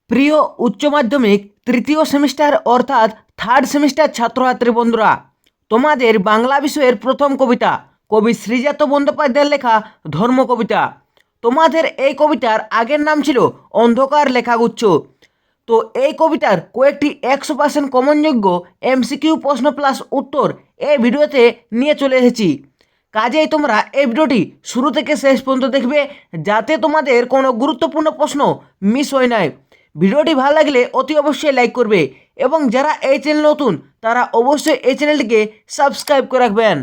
প্রিয় উচ্চ মাধ্যমিক তৃতীয় সেমিস্টার অর্থাৎ থার্ড সেমিস্টার ছাত্রছাত্রী বন্ধুরা, তোমাদের বাংলা বিষয়ের প্রথম কবিতা কবি শ্রীজাত বন্দ্যোপাধ্যায়ের লেখা ধর্ম কবিতা। তোমাদের এই কবিতার আগের নাম ছিল অন্ধকার লেখাগুচ্ছ। তো এই কবিতার কয়েকটি 100% কমনযোগ্য এমসিকিউ প্রশ্ন প্লাস উত্তর এই ভিডিওতে নিয়ে চলে এসেছি। কাজেই তোমরা এই ভিডিওটি শুরু থেকে শেষ পর্যন্ত দেখবে, যাতে তোমাদের কোনো গুরুত্বপূর্ণ প্রশ্ন মিস হয় নাই। ভিডিওটি ভালো লাগলে অতি অবশ্যই লাইক করবে এবং যারা এই চ্যানেল নতুন তারা অবশ্যই এই চ্যানেলটিকে সাবস্ক্রাইব করে রাখবেন।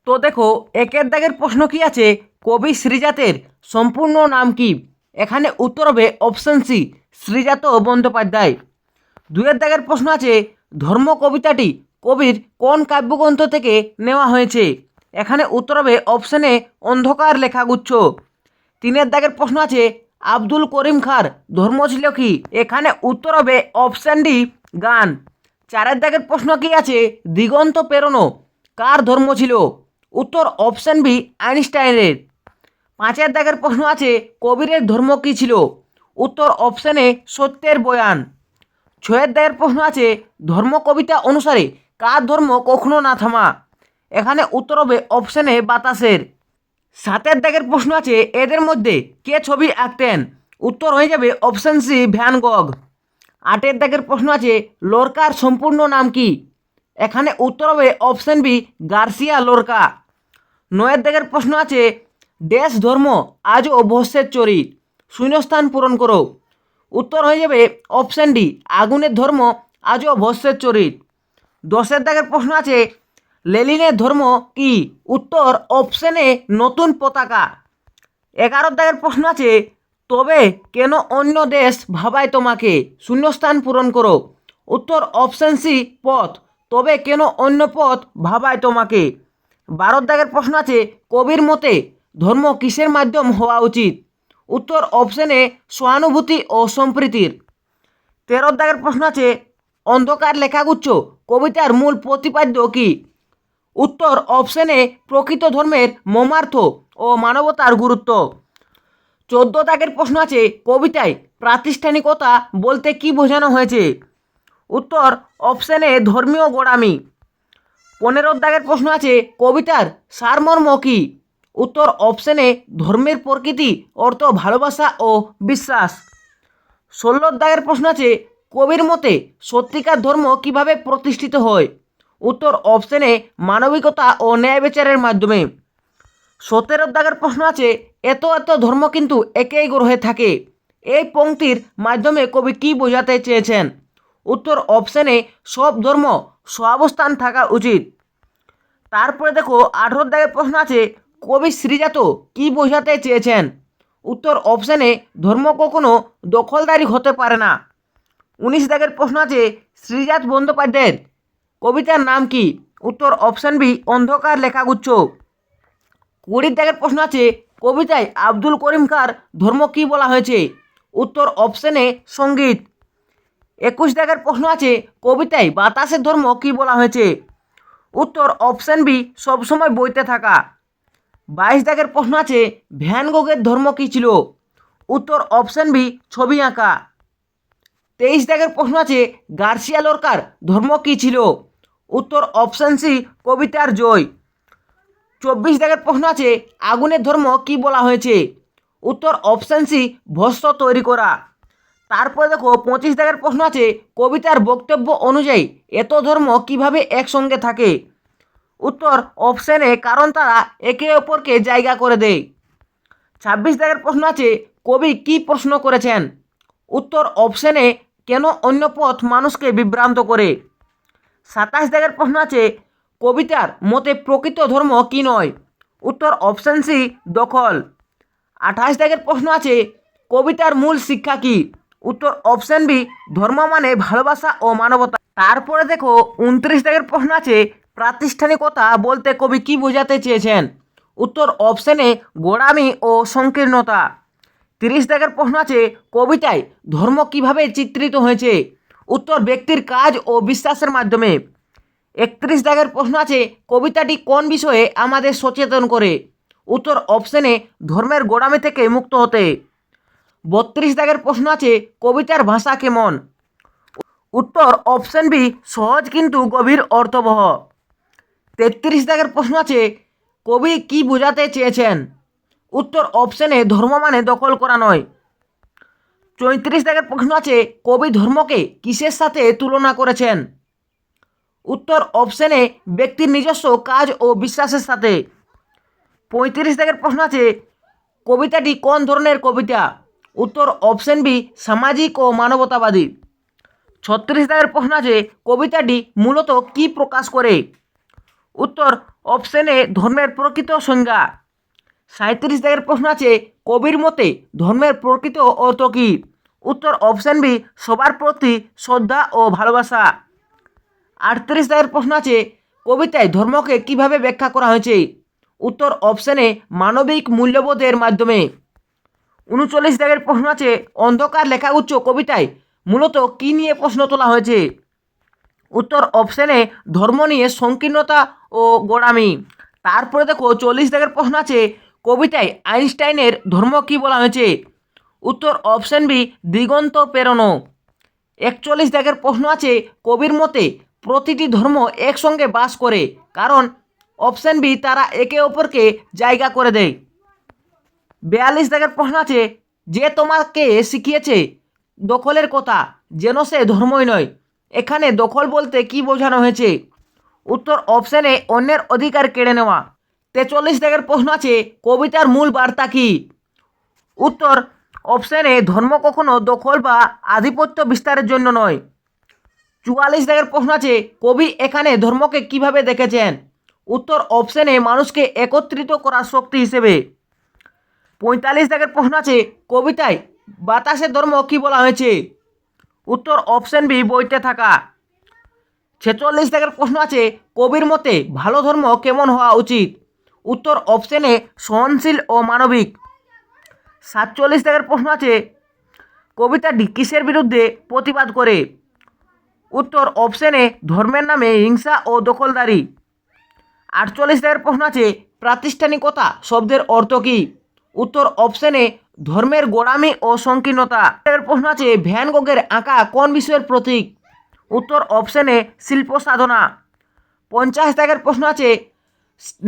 তো দেখো, একের দাগের প্রশ্ন কি আছে, কবি শ্রীজাতের সম্পূর্ণ নাম কি? এখানে উত্তর হবে অপশন সি, শ্রীজাত বন্দ্যোপাধ্যায়। দুয়ের দাগের প্রশ্ন আছে, ধর্ম কবিতাটি কবির কোন কাব্যগ্রন্থ থেকে নেওয়া হয়েছে? এখানে উত্তর হবে অপশন এ, অন্ধকার লেখাগুচ্ছ। তিনের দাগের প্রশ্ন আছে, আব্দুল করিম খাঁর ধর্ম ছিল কি? এখানে উত্তর হবে অপশন ডি, গান। চারের দাগের প্রশ্ন কি আছে, দিগন্ত পেরোনো কার ধর্ম ছিল? উত্তর অপশন বি, আইনস্টাইনের। পাঁচের দাগের প্রশ্ন আছে, কবিরের ধর্ম কী ছিল? উত্তর অপশন এ, সত্যের বয়ান। ছয়ের দাগের প্রশ্ন আছে, ধর্ম কবিতা অনুসারে কার ধর্ম কখনো না থামা? এখানে উত্তর হবে অপশন এ, বাতাসের। সাতের দাগের প্রশ্ন আছে, এদের মধ্যে কে ছবি আঁকতেন? উত্তর হয়ে যাবে অপশন সি, ভ্যান গগ। আটের দাগের প্রশ্ন আছে, লোরকার সম্পূর্ণ নাম কি? এখানে উত্তর হবে অপশন বি, গার্সিয়া লোরকা। নয়ের দাগের প্রশ্ন আছে, দেশ ধর্ম আজও ভস্যের চরিত, শূন্যস্থান পূরণ করো। উত্তর হয়ে যাবে অপশন ডি, আগুনের ধর্ম আজও ভস্যের চরিত। দশের দাগের প্রশ্ন আছে, লেনিনের ধর্ম কি? উত্তর অপশন এ, নতুন পতাকা। 11 দাগের প্রশ্ন আছে, তবে কেন অন্য দেশ ভাবায় তোমাকে, শূন্যস্থান পূরণ করো। উত্তর অপশন সি, পথ, তবে কেন অন্য পথ ভাবায় তোমাকে। 12 দাগের প্রশ্ন আছে, কবির মতে ধর্ম কিসের মাধ্যম হওয়া উচিত? উত্তর অপশন এ, সহানুভূতি ও সম্প্রীতির। 13 দাগের প্রশ্ন আছে, অন্ধকার লেখাগুচ্ছ কবিতার মূল প্রতিপাদ্য কি? উত্তর অপশন এ, প্রকৃত ধর্মের মর্মার্থ ও মানবতার গুরুত্ব। 14 দাগের প্রশ্ন আছে, কবিতায় প্রাতিষ্ঠানিকতা বলতে কি বোঝানো হয়েছে? উত্তর অপশন এ, ধর্মীয় গোঁড়ামি। 15 দাগের প্রশ্ন আছে, কবিতার সারমর্ম কি? উত্তর অপশন এ, ধর্মের প্রকৃতি অর্থ ভালোবাসা ও বিশ্বাস। 16 দাগের প্রশ্ন আছে, কবির মতে সত্যিকার ধর্ম কিভাবে প্রতিষ্ঠিত হয়? উত্তর অপশন এ, মানবিকতা ও ন্যায় বিচারের মাধ্যমে। 17 দাগের প্রশ্ন আছে, এত এত ধর্ম কিন্তু একই গ্রহে থাকে, এই পংক্তির মাধ্যমে কবি কি বোঝাতে চেয়েছেন? উত্তর অপশন এ, সব ধর্ম সহাবস্থান থাকা উচিত। তারপরে দেখো 18 দাগের প্রশ্ন আছে, কবি শ্রীজাত কি বোঝাতে চেয়েছেন? উত্তর অপশন এ, ধর্ম কখনো দখলদারি হতে পারে না। 19 দাগের প্রশ্ন আছে, শ্রীজাত বন্দ্যোপাধ্যায়ের কবিতার নাম কি? উত্তর অপশন বি, অন্ধকার লেখাগুচ্ছ। 20 দাগের প্রশ্ন আছে, কবিতায় আব্দুল করিম খাঁর ধর্ম কি বলা হয়েছে? উত্তর অপশন এ, সঙ্গীত। 21 দাগের প্রশ্ন আছে, কবিতায় বাতাসের ধর্ম কি বলা হয়েছে? উত্তর অপশন বি, সবসময় বইতে থাকা। 22 দাগের প্রশ্ন আছে, ভ্যান গোগের ধর্ম কী ছিল? উত্তর অপশন বি, ছবি আঁকা। 23 দাগের প্রশ্ন আছে, গার্সিয়া লোরকার ধর্ম কী ছিল? উত্তর অপশন সি, কবিতার জয়। 24 দাগের প্রশ্ন আছে, আগুনের ধর্ম কি বলা হয়েছে? উত্তর অপশন সি, ভস্ম তৈরি করা। তারপরে দেখো 25 দাগের প্রশ্ন আছে, কবিতার বক্তব্য অনুযায়ী এত ধর্ম কিভাবে একসঙ্গে থাকে? উত্তর অপশন এ, কারণ তারা একে অপরকে জায়গা করে দেয়। 26 দাগের প্রশ্ন আছে, কবি কি প্রশ্ন করেছেন? উত্তর অপশন এ, কেন অন্য পথ মানুষকে বিভ্রান্ত করে। 27 দাগের প্রশ্ন আছে, কবিতার মতে প্রকৃত ধর্ম কি নয়? উত্তর অপশন সি, দখল। 28 দাগের প্রশ্ন আছে, কবিতার মূল শিক্ষা কি? উত্তর অপশন বি, ধর্ম মানে ভালোবাসা ও মানবতা। তারপরে দেখো 29 দাগের প্রশ্ন আছে, প্রাতিষ্ঠানিকতা বলতে কবি কি বোঝাতে চেয়েছেন? উত্তর অপশন এ, গোঁড়ামি ও সংকীর্ণতা। 30 দাগের প্রশ্ন আছে, কবিতায় ধর্ম কিভাবে চিত্রিত হয়েছে? উত্তর ব্যক্তির কাজ ও বিশ্বাসের মাধ্যমে। 31 দাগের প্রশ্ন আছে, কবিতাটি কোন বিষয়ে আমাদের সচেতন করে? উত্তর অপশন এ, ধর্মের গোঁড়ামি থেকে মুক্ত হতে। 32 দাগের প্রশ্ন আছে কবিতার ভাষা কেমন? উত্তর অপশন বি সহজ কিন্তু গভীর অর্থবহ। 33 দাগের প্রশ্ন আছে কবি কি বোঝাতে চেয়েছেন? উত্তর অপশন এ ধর্ম মানে দখল করা নয়। 34 দাগের প্রশ্ন আছে কবি ধর্মকে কিসের সাথে তুলনা করেছেন? উত্তর অপশন এ ব্যক্তির নিজস্ব কাজ ও বিশ্বাসের সাথে। 35 দাগের প্রশ্ন আছে কবিতাটি কোন ধরনের কবিতা? উত্তর অপশন বি সামাজিক ও মানবতাবাদী। 36 দাগের প্রশ্ন আছে কবিতাটি মূলত কি প্রকাশ করে? উত্তর অপশন এ ধর্মের প্রকৃত সংজ্ঞা। 37 দাগের প্রশ্ন আছে কবির মতে ধর্মের প্রকৃত অর্থ কী? উত্তর অপশন বি সবার প্রতি শ্রদ্ধা ও ভালোবাসা। 38 দাগের প্রশ্ন আছে কবিতায় ধর্মকে কিভাবে ব্যাখ্যা করা হয়েছে? উত্তর অপশন এ মানবিক মূল্যবোধের মাধ্যমে। 39 দাগের প্রশ্ন আছে অন্ধকার লেখাগুচ্ছ কবিতায় মূলত কী নিয়ে প্রশ্ন তোলা হয়েছে? উত্তর অপশন এ ধর্ম নিয়ে সংকীর্ণতা ও গোড়ামি। তারপরে দেখো 40 দাগের প্রশ্ন আছে কবিতায় আইনস্টাইনের ধর্ম কি বলা হয়েছে? উত্তর অপশন বি দিগন্ত প্রেরণা। 41 দাগের প্রশ্ন আছে কবির মতে প্রতিটি ধর্ম একসঙ্গে বাস করে কারণ? অপশন বি তারা একে অপরকে জায়গা করে দেয়। 42 দাগের প্রশ্ন আছে যে তোমাকে শিখিয়েছে দখলের কথা যেন সে ধর্মই নয়, এখানে দখল বলতে কি বোঝানো হয়েছে? উত্তর অপশন এ অন্যের অধিকার কেড়ে নেওয়া। 43 দাগের প্রশ্ন আছে কবিতার মূল বার্তা কী? উত্তর অপশন এ ধর্ম কখনো দখল বা আধিপত্য বিস্তারের জন্য নয়। 44 দাগের প্রশ্ন আছে কবি এখানে ধর্মকে কিভাবে দেখেছেন? উত্তর অপশন এ মানুষকে একত্রিত করার শক্তি হিসেবে। 45 দাগের প্রশ্ন আছে কবিতায় বাতাসের ধর্ম কি বলা হয়েছে? উত্তর অপশন বি বইতে থাকা। 46 দাগের প্রশ্ন আছে কবির মতে ভালো ধর্ম কেমন হওয়া উচিত? উত্তর অপশন এ সহনশীল ও মানবিক। 47 দাগের প্রশ্ন আছে কবিতাটি কিসের বিরুদ্ধে প্রতিবাদ করে? উত্তর অপশন এ ধর্মের নামে হিংসা ও দখলদারি। 48 দাগের প্রশ্ন আছে প্রাতিষ্ঠানিকতা শব্দের অর্থ কী? উত্তর অপশন এ ধর্মের গোড়ামি ও সংকীর্ণতা। প্রশ্ন আছে ভ্যান গোগের আঁকা কোন বিষয়ের প্রতীক? উত্তর অপশন এ শিল্প সাধনা। 50 দাগের প্রশ্ন আছে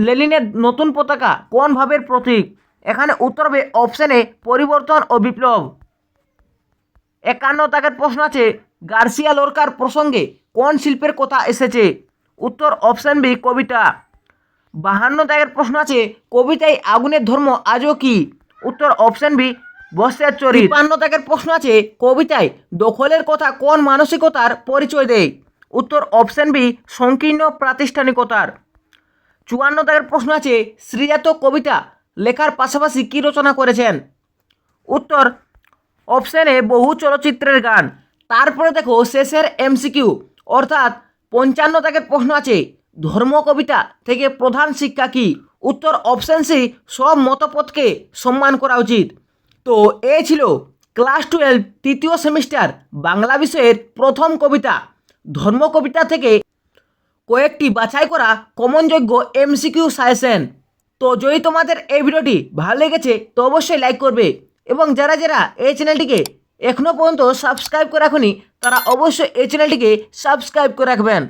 লেনিনের নতুন পতাকা কোন ভাবের প্রতীক? এখানে উত্তর হবে অপশন এ পরিবর্তন ও বিপ্লব। 51 দাগের প্রশ্ন আছে গার্সিয়া লোরকার প্রসঙ্গে কোন শিল্পের কথা এসেছে? উত্তর অপশন বি কবিতা। 52 দাগের প্রশ্ন আছে কবিতায় আগুনের ধর্ম আজও কি? উত্তর অপশন বি বর্ষের চরিত। 53 দাগের প্রশ্ন আছে কবিতায় দখলের কথা কোন মানসিকতার পরিচয় দেয়? উত্তর অপশন বি সংকীর্ণ প্রাতিষ্ঠানিকতার। 54 দাগের প্রশ্ন আছে শ্রীজাত কবিতা লেখার পাশাপাশি কী রচনা করেছেন? উত্তর অপশন এ বহু চলচ্চিত্রের গান। তারপরে দেখো শেষের এমসিকিউ অর্থাৎ 55 দাগের প্রশ্ন আছে ধর্ম কবিতা থেকে প্রধান শিক্ষা কী? উত্তর অপশন সি সব মতপথকে সম্মান করা উচিত। তো এই ছিল ক্লাস 12 তৃতীয় সেমিস্টার বাংলা বিষয়ের প্রথম কবিতা ধর্ম কবিতা থেকে কয়েকটি বাছাই করা কমনযোগ্য এমসিকিউ সাজেশন। তো যদি তোমাদের এই ভিডিওটি ভালো লেগেছে তো অবশ্যই লাইক করবে এবং যারা যারা এই চ্যানেলটিকে এখনও পর্যন্ত সাবস্ক্রাইব করে রাখুনি তারা অবশ্যই এই চ্যানেলটিকে সাবস্ক্রাইব করে রাখবেন।